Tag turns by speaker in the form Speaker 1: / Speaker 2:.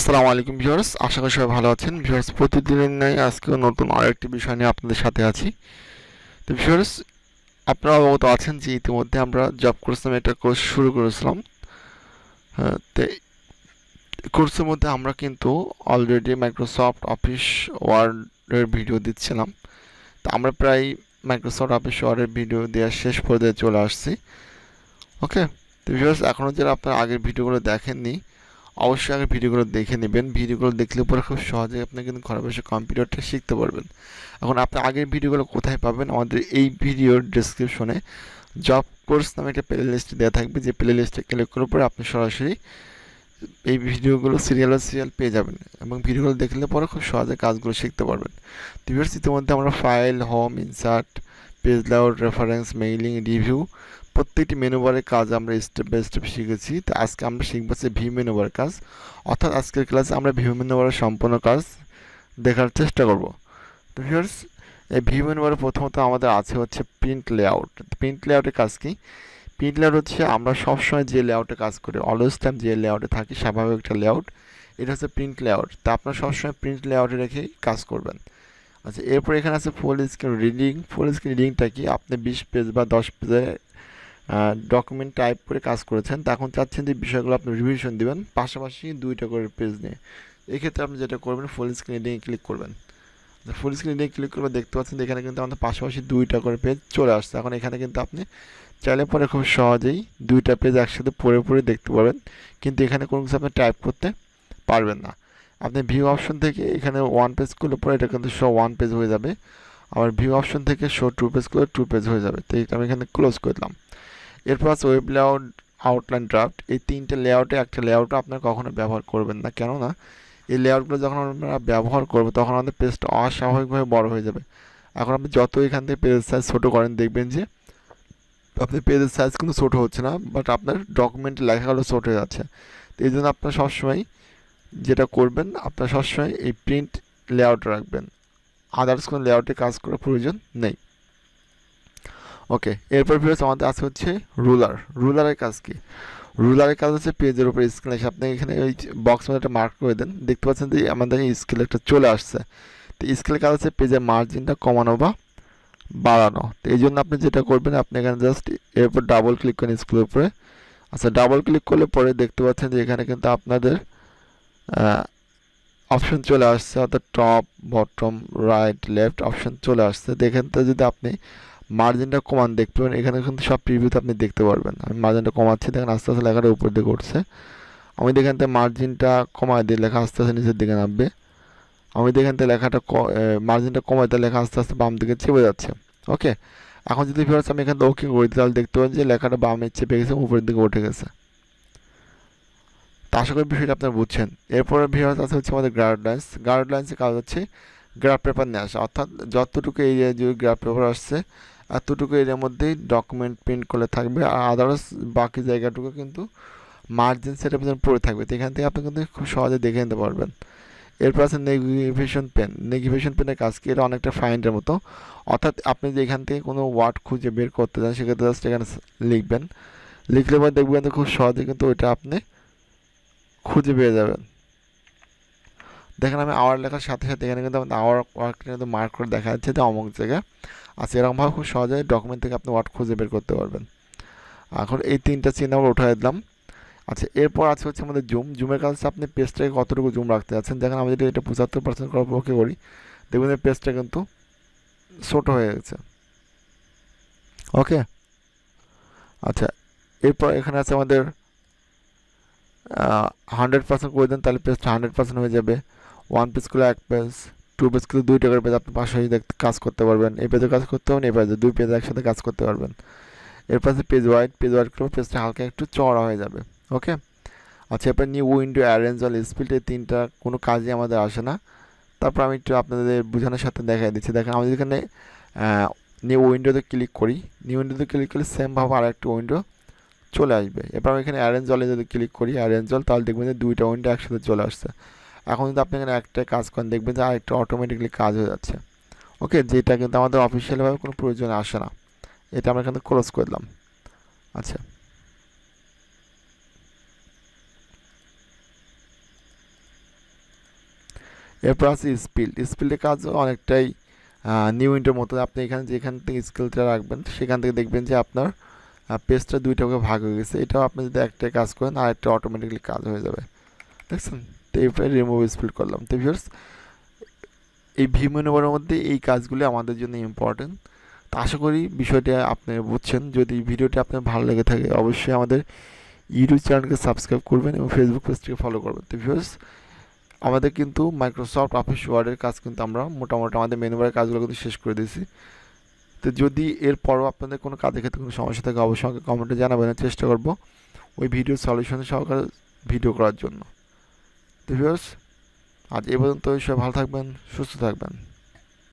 Speaker 1: আসসালামু আলাইকুম ভিউয়ার্স, আশা করি সবাই ভালো আছেন। ভিউয়ার্স, প্রতিদিনের ন্যায় আজকেও নতুন আরেকটি বিষয় নিয়ে আপনাদের সাথে আছি। তো ভিউয়ার্স, আপনারা অবগত আছেন যে ইতিমধ্যে আমরা জব কোর্স নামে একটা কোর্স শুরু করেছিলাম। তো কোর্সের মধ্যে আমরা কিন্তু অলরেডি মাইক্রোসফট অফিস ওয়ার্ডের ভিডিও দিচ্ছিলাম। তো আমরা প্রায় মাইক্রোসফট অফিস ওয়ার্ডের ভিডিও দেওয়ার শেষ পর্যায়ে চলে আসছি। ওকে, তো ভিউয়ার্স, এখনও যারা আপনারা আগের ভিডিওগুলো দেখেননি অবশ্যই আগে ভিডিওগুলো দেখে নেবেন। ভিডিওগুলো দেখলে পরে খুব সহজে আপনি কিন্তু ঘরে বসে কম্পিউটারটা শিখতে পারবেন। এখন আপনি আগের ভিডিওগুলো কোথায় পাবেন? আমাদের এই ভিডিওর ডেসক্রিপশনে জব কোর্স নামে একটা প্লে লিস্ট দেওয়া থাকবে, যে প্লে লিস্টে ক্লিক করার পরে আপনি সরাসরি এই ভিডিওগুলো সিরিয়াল পেয়ে যাবেন এবং ভিডিওগুলো দেখলে পরে খুব সহজে কাজগুলো শিখতে পারবেন। তো ভিউয়ার্স, ইতিমধ্যে আমরা file, home, insert, page layout, reference, mailing, review প্রত্যেকটি মেনু বারের কাজ আমরা স্টেপ বাই স্টেপ শিখেছি। তো আজকে আমরা শিখবো যে ভিউ মেনু বার কাজ, অর্থাৎ আজকের ক্লাসে আমরা ভিউ মেনু বারের সম্পূর্ণ কাজ দেখার চেষ্টা করব। তো ভিউয়ার্স, এই ভিউ মেনু বারে প্রথমত আমাদের আছে হচ্ছে প্রিন্ট লেআউট। প্রিন্ট লেআউটের কাজ কি? প্রিন্ট লেআউট হচ্ছে আমরা সবসময় যে লেআউটে কাজ করি, অলওয়েজ টাইম যে লেআউটে থাকি, স্বাভাবিক একটা লেআউট, এটা হচ্ছে প্রিন্ট লেআউট। তা আপনারা সবসময় প্রিন্ট লেআউটে রেখেই কাজ করবেন। আচ্ছা, এরপর এখানে আছে full screen reading. Full screen রিডিংটা কি? আপনি 20 পেজ বা 10 পেজের ডকুমেন্ট টাইপ করে কাজ করেছেন, তা এখন চাচ্ছেন যে বিষয়গুলো আপনি রিভিশন দিবেন, পাশাপাশি 2টা করে পেজ নিয়ে। এক্ষেত্রে আপনি যেটা করবেন, ফুল স্ক্রিন রিডিংয়ে ক্লিক করবেন। ফুল স্ক্রিন রিডিংয়ে ক্লিক করলে দেখতে পাচ্ছেন যে এখানে কিন্তু আমাদের পাশাপাশি 2টা করে পেজ চলে আসছে। এখন এখানে কিন্তু আপনি চাইলে পরে খুব সহজেই 2টা পেজ একসাথে পড়ে দেখতে পারবেন, কিন্তু এখানে কোনো কিছু আপনি টাইপ করতে পারবেন না। আপনি ভিউ অপশন থেকে এখানে 1 পেজ করলে পরে এটা কিন্তু শো 1 পেজ হয়ে যাবে, আবার ভিউ অপশন থেকে শো 2 পেজ করলে 2 পেজ হয়ে যাবে। তো এটা আমি এখানে ক্লোজ করলাম। এরপর আছে ওয়েব লেআউট, আউটলাইন, ড্রাফট। এই 3টে লেআউটে একটা লেআউটও আপনারা কখনো ব্যবহার করবেন না, কেননা এই লেআউটগুলো যখন আমরা ব্যবহার করবো তখন আমাদের পেজটা অস্বাভাবিকভাবে বড় হয়ে যাবে। এখন আপনি যত এখান থেকে পেজের সাইজ ছোটো করেন, দেখবেন যে আপনি পেজের সাইজ কিন্তু ছোটো হচ্ছে না, বাট আপনার ডকুমেন্টে লেখাগুলো ছোটো হয়ে যাচ্ছে। তো এই জন্য আপনার সবসময় যেটা করবেন, আপনার সবসময় এই প্রিন্ট লেআউট রাখবেন, আদার্স কোনো লেআউটে কাজ করার প্রয়োজন নেই। ওকে, এরপর ভিউয়ার্স আমাদের আছে হচ্ছে রুলার। রুলারের কাজ কি? রুলারের কাজ হচ্ছে পেজের উপরে স্কেল এসে আপনি এখানে ওই বক্স মধ্যে একটা মার্ক করে দেন, দেখতে পাচ্ছেন যে আমাদের স্কেল একটা চলে আসছে। তো স্কেলের কাজ হচ্ছে পেজের মার্জিনটা কমানো বা বাড়ানো। তো এই জন্য আপনি যেটা করবেন, আপনি এখানে জাস্ট এরপর ডাবল ক্লিক করেন স্কেলের উপরে। আচ্ছা, ডাবল ক্লিক করলে পরে দেখতে পাচ্ছেন যে এখানে কিন্তু আপনাদের অপশন চলে আসছে, অর্থাৎ top, bottom, right, left option চলে আসছে। তো এখান থেকে যদি আপনি মার্জিনটা কমান, দেখতে পাবেন এখানে কিন্তু সব প্রিভিউতে আপনি দেখতে পারবেন। আমি মার্জিনটা কমাচ্ছি, দেখেন আস্তে আস্তে লেখাটা উপর দিকে উঠছে। আমি এখান থেকে মার্জিনটা কমায় দিয়ে লেখা আস্তে আস্তে নিচের দিকে নামবে। আমি এখান থেকে লেখাটা মার্জিনটা কমায় দিয়ে লেখা আস্তে আস্তে বাম দিকে চেপে যাচ্ছে। ওকে, এখন যদি ভিউয়ার্স আমি এখান থেকে ওকে করি, তাহলে দেখতে পাবেন যে লেখাটা বামে চেপে গেছে, উপরের দিকে উঠে গেছে। তা আশা করি বিষয়টা আপনারা বুঝছেন। এরপরে ভিউয়ার্স আছে হচ্ছে আমাদের গাইডলাইন্স। গাইডলাইন্সের কাজ হচ্ছে গ্রাফ পেপার নিয়ে আসা, অর্থাৎ যতটুকু এরিয়া জুড়ে গ্রাফ পেপার আসছে এতটুকু এরিয়ার মধ্যেই ডকুমেন্ট প্রিন্ট করলে থাকবে, আর আদার্স বাকি জায়গাটুকু কিন্তু মার্জিন সেটের পিছনে পড়ে থাকবে। তো এখান থেকে আপনি কিন্তু খুব সহজে দেখে নিতে পারবেন। এরপর আছে নেভিগেশন পেন। নেভিগেশন পেনের কাজ কি? এটা অনেকটা ফাইন্ডের মতো, অর্থাৎ আপনি যে এখান থেকে কোনো ওয়ার্ড খুঁজে বের করতে চান, সেক্ষেত্রে জাস্ট এখানে লিখবেন, লিখলে পরে দেখবেন তো খুব সহজে কিন্তু ওইটা আপনি খুঁজে পেয়ে যাবেন। দেখেন আমি আওয়ার লেখার সাথে সাথে এখানে কিন্তু আমাদের আওয়ার ওয়ার্কটা কিন্তু মার্ক করে দেখা যাচ্ছে যে অমুক জায়গায় আছে। এরকমভাবে খুব সহজে ডকুমেন্ট থেকে আপনি ওয়ার্ড খুঁজে বের করতে পারবেন। এখন এই 3টা চিহ্ন আমরা উঠাই দিলাম। আচ্ছা, এরপর আছে হচ্ছে আমাদের জুম। জুমের কাছে আপনি পেজটাকে কতটুকু জুম রাখতে যাচ্ছেন। দেখেন আমি যদি এটা 75% করার পক্ষে করি, দেখবেন যে পেজটা কিন্তু ছোটো হয়ে গেছে। ওকে, আচ্ছা, এরপর এখানে আছে আমাদের 100% করে দেন, তাহলে পেজটা 100% হয়ে যাবে। 1 পেজ করলে 1 পেজ, 2 পেজ করলে 2টা করে পেজ আপনি পাশাপাশি কাজ করতে পারবেন। এই পেজে কাজ করতে পারবেন, এই পেজে 2 পেজ একসাথে কাজ করতে পারবেন। এরপর আছে পেজ ওয়াইড। পেজ ওয়াইড করলে পেজটা হালকা একটু চওড়া হয়ে যাবে। ওকে, আচ্ছা, এরপর new window, arrange all, split, এই 3টা কোনো কাজে আমাদের আসে না। তারপর আমি একটু আপনাদের বোঝানোর সাথে দেখাই দিচ্ছি। দেখেন আমি এখানে নিউ উইন্ডোতে ক্লিক করি, নিউ উইন্ডোতে ক্লিক করলে সেমভাবে আর একটা উইন্ডো চলে আসবে। এরপর আমি এখানে অ্যারেঞ্জ অলে যদি ক্লিক করি, অ্যারেঞ্জ অল, তাহলে দেখবেন যে 2টা উইন্ডো একসাথে চলে আসছে। এখন যদি আপনি এখানে একটা কাজ করেন, দেখবেন যে আরেকটা অটোমেটিকলি কাজ হয়ে যাচ্ছে। ওকে, যেটা কিন্তু আমাদের অফিসিয়ালভাবে কোনো প্রয়োজন আসে না। এটা আমরা এখানে ক্লোজ করে দিলাম। আচ্ছা, এরপর আছে স্পিলের কাজও অনেকটাই নিউ ইন্টের মতো। আপনি যেখান থেকে স্কিলটা রাখবেন সেখান থেকে দেখবেন যে আপনার পেজটা দুইটা করে ভাগ হয়ে গেছে। এটাও আপনি যদি একটা কাজ করেন আর একটা অটোমেটিকলি কাজ হয়ে যাবে, দেখছেন? তো এরপরে রিমুভ স্পিল করলাম। তো ভিউয়ার্স, এই ভিউ মেনুবারের মধ্যে এই কাজগুলি আমাদের জন্য ইম্পর্টেন্ট। তো আশা করি বিষয়টা আপনি বুঝছেন। যদি ভিডিওটি আপনার ভালো লেগে থাকে অবশ্যই আমাদের ইউটিউব চ্যানেলকে সাবস্ক্রাইব করবেন এবং ফেসবুক পেজটিকে ফলো করবেন। তো ভিউয়ার্স, আমাদের কিন্তু মাইক্রোসফট অফিস ওয়ার্ডের কাজ কিন্তু আমরা মোটামুটি আমাদের মেনুবারের কাজগুলো কিন্তু শেষ করে দিয়েছি। তো যদি এরপরও আপনাদের কোনো কাজের ক্ষেত্রে কোনো সমস্যা থাকে অবশ্যই আমাকে কমেন্টে জানাবেন, চেষ্টা করব ওই ভিডিও সলিউশন সহকারে ভিডিও করার জন্য। তো ভিউয়ার্স, আজ এ পর্যন্ত, সবাই ভালো থাকবেন, সুস্থ থাকবেন।